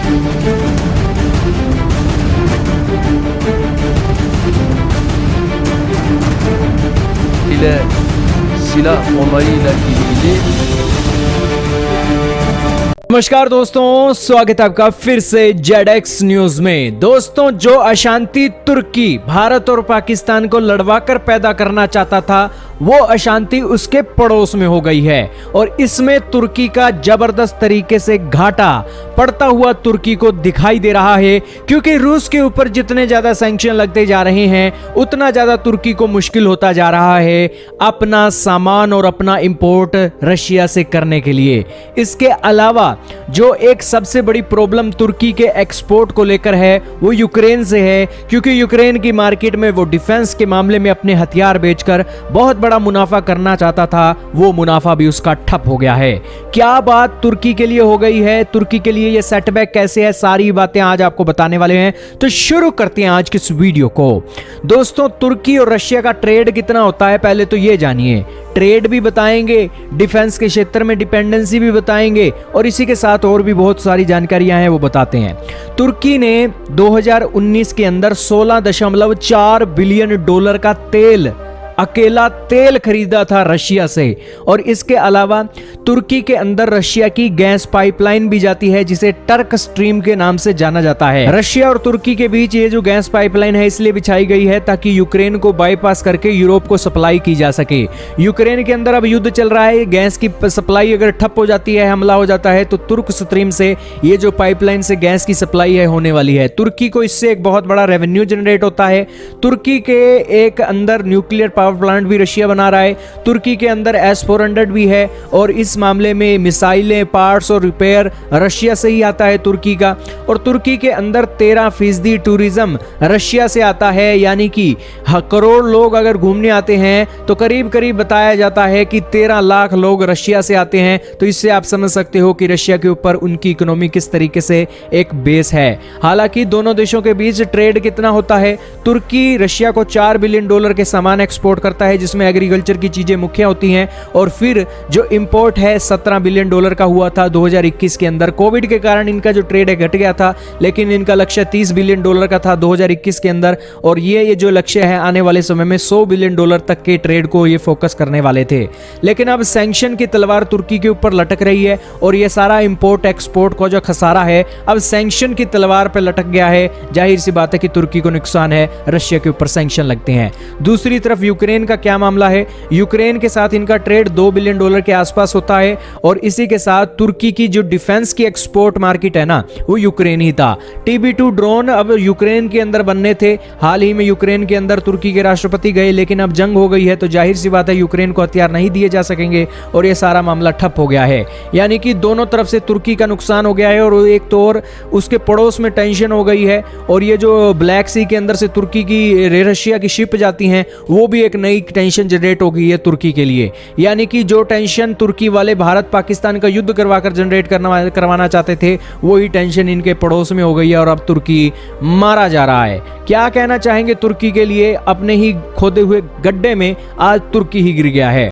ile silah olayıyla ilgili। नमस्कार दोस्तों, स्वागत है आपका फिर से जेडएक्स न्यूज में। दोस्तों, जो अशांति तुर्की भारत और पाकिस्तान को लड़वाकर पैदा करना चाहता था, वो अशांति उसके पड़ोस में हो गई है और इसमें तुर्की का जबरदस्त तरीके से घाटा पड़ता हुआ तुर्की को दिखाई दे रहा है, क्योंकि रूस के ऊपर जितने ज्यादा सैंक्शन लगते जा रहे हैं उतना ज्यादा तुर्की को मुश्किल होता जा रहा है अपना सामान और अपना इंपोर्ट रशिया से करने के लिए। इसके अलावा जो एक सबसे बड़ी प्रॉब्लम तुर्की के एक्सपोर्ट को लेकर है वो यूक्रेन से है, क्योंकि यूक्रेन की मार्केट में वो डिफेंस के मामले में अपने हथियार बेचकर बहुत बड़ा मुनाफा करना चाहता था, वो मुनाफा भी उसका ठप हो गया है। क्या बात तुर्की के लिए हो गई है, तुर्की के लिए ये सेटबैक कैसे है, सारी बातें आज आपको बताने वाले हैं। तो शुरू करते हैं आज की इस वीडियो को। दोस्तों, तुर्की और रशिया का ट्रेड कितना होता है पहले तो ये जानिए। ट्रेड भी बताएंगे, डिफेंस के क्षेत्र में डिपेंडेंसी भी बताएंगे और इसी के साथ और भी बहुत सारी जानकारियां हैं वो बताते हैं। तुर्की ने 2019 के अंदर 16.4 बिलियन डॉलर का अकेला तेल खरीदा था रशिया से। और इसके अलावा तुर्की के अंदर रशिया की गैस पाइपलाइन भी जाती है जिसे टर्क स्ट्रीम के नाम से जाना जाता है। रशिया और तुर्की के बीच ये जो गैस पाइपलाइन है इसलिए बिछाई गई है ताकि यूक्रेन को बाईपास करके यूरोप को सप्लाई की जा सके। यूक्रेन के अंदर अब युद्ध चल रहा है, गैस की सप्लाई अगर ठप हो जाती है, हमला हो जाता है, तो तुर्क स्ट्रीम से ये जो पाइपलाइन से गैस की सप्लाई है होने वाली है। तुर्की को इससे एक बहुत बड़ा रेवेन्यू जनरेट होता है। तुर्की के एक अंदर न्यूक्लियर पावर प्लांट भी रशिया बना रहा है। तुर्की के अंदर S-400 भी है और इस मामले में मिसाइलें, पार्ट्स और रिपेयर रशिया से ही आता है तुर्की का। और तुर्की के अंदर 13% टूरिज्म रशिया से आता है, यानी कि करोड़ लोग अगर घूमने आते हैं तो करीब करीब बताया जाता है कि 13 लाख लोग रशिया से आते हैं। तो इससे आप समझ सकते हो कि रशिया के ऊपर उनकी इकोनॉमी किस तरीके से एक बेस है। हालांकि दोनों देशों के बीच ट्रेड कितना होता है, तुर्की रशिया को 4 बिलियन डॉलर के सामान एक्सपोर्ट करता है जिसमें एग्रीकल्चर की चीजें मुख्य होती हैं। और फिर जो इंपोर्ट है 17 बिलियन डॉलर का हुआ था 2021 के अंदर। कोविड के कारण इनका जो ट्रेड है घट गया था, लेकिन इनका लक्ष्य 30 बिलियन डॉलर का था 2021 के अंदर। और ये जो लक्ष्य है आने वाले समय में 100 बिलियन डॉलर तक के ट्रेड को ये फोकस करने वाले थे। लेकिन अब सैंक्शन की तलवार तुर्की के ऊपर लटक रही है और ये सारा इंपोर्ट एक्सपोर्ट का जो खसारा है अब सैंक्शन की तलवार पर लटक गया है। जाहिर सी बात है कि तुर्की को नुकसान है, रशिया के ऊपर सैंक्शन लगते हैं। दूसरी तरफ यूक्रेन का क्या मामला है, यूक्रेन के साथ इनका ट्रेड 2 बिलियन डॉलर के आसपास होता है और इसी के साथ तुर्की की जो डिफेंस की एक्सपोर्ट मार्केट है ना, वो यूक्रेन ही था। TB2 ड्रोन अब यूक्रेन के अंदर बनने थे। हाल ही में यूक्रेन के अंदर तुर्की के राष्ट्रपति गए, लेकिन अब जंग हो गई है तो जाहिर सी बात है यूक्रेन को हथियार नहीं दिए जा सकेंगे और ये सारा मामला ठप हो गया है। यानी कि दोनों तरफ से तुर्की का नुकसान हो गया है और एक तो और उसके पड़ोस में टेंशन हो गई है। और ये जो ब्लैक सी के अंदर से तुर्की की रशिया की शिप जाती हैं, वो भी एक नई टेंशन जनरेट हो गई है तुर्की के लिए। यानी कि जो टेंशन तुर्की वाले भारत पाकिस्तान का युद्ध करवाकर जनरेट करवाना चाहते थे, वही टेंशन इनके पड़ोस में हो गई है और अब तुर्की मारा जा रहा है। क्या कहना चाहेंगे तुर्की के लिए, अपने ही खोदे हुए गड्ढे में आज तुर्की ही गिर गया है।